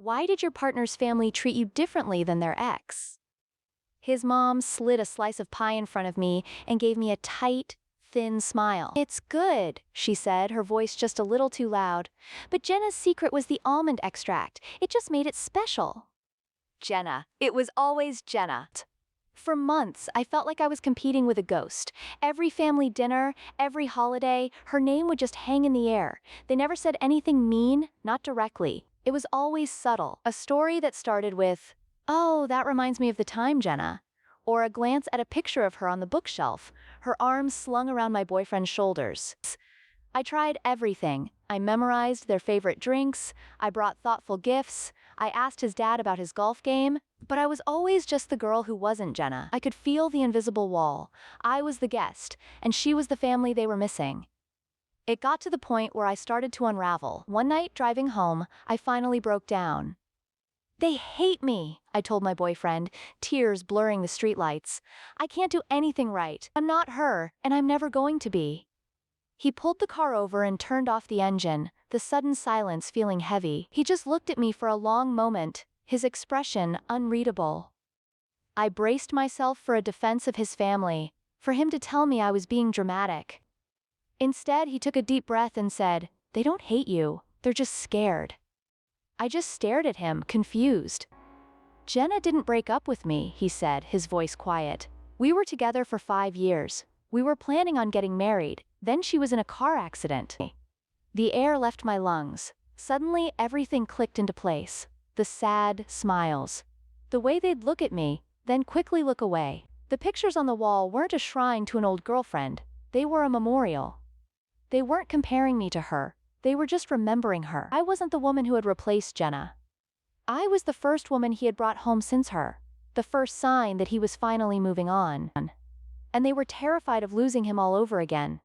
Why did your partner's family treat you differently than their ex? His mom slid a slice of pie in front of me and gave me a tight, thin smile. It's good, she said, her voice just a little too loud. But Jenna's secret was the almond extract. It just made it special. Jenna. It was always Jenna. For months, I felt like I was competing with a ghost. Every family dinner, every holiday, her name would just hang in the air. They never said anything mean, not directly. It was always subtle. A story that started with, "Oh, that reminds me of the time, Jenna." Or a glance at a picture of her on the bookshelf, her arms slung around my boyfriend's shoulders. I tried everything. I memorized their favorite drinks, I brought thoughtful gifts, I asked his dad about his golf game, but I was always just the girl who wasn't Jenna. I could feel the invisible wall. I was the guest, and she was the family they were missing. It got to the point where I started to unravel. One night, driving home, I finally broke down. "They hate me," I told my boyfriend, tears blurring the streetlights. "I can't do anything right. I'm not her, and I'm never going to be." He pulled the car over and turned off the engine, the sudden silence feeling heavy. He just looked at me for a long moment, his expression unreadable. I braced myself for a defense of his family, for him to tell me I was being dramatic. Instead, he took a deep breath and said, "They don't hate you, they're just scared." I just stared at him, confused. "Jenna didn't break up with me," he said, his voice quiet. "We were together for 5 years. We were planning on getting married. Then she was in a car accident." The air left my lungs. Suddenly, everything clicked into place. The sad smiles. The way they'd look at me, then quickly look away. The pictures on the wall weren't a shrine to an old girlfriend. They were a memorial. They weren't comparing me to her. They were just remembering her. I wasn't the woman who had replaced Jenna. I was the first woman he had brought home since her. The first sign that he was finally moving on. And they were terrified of losing him all over again.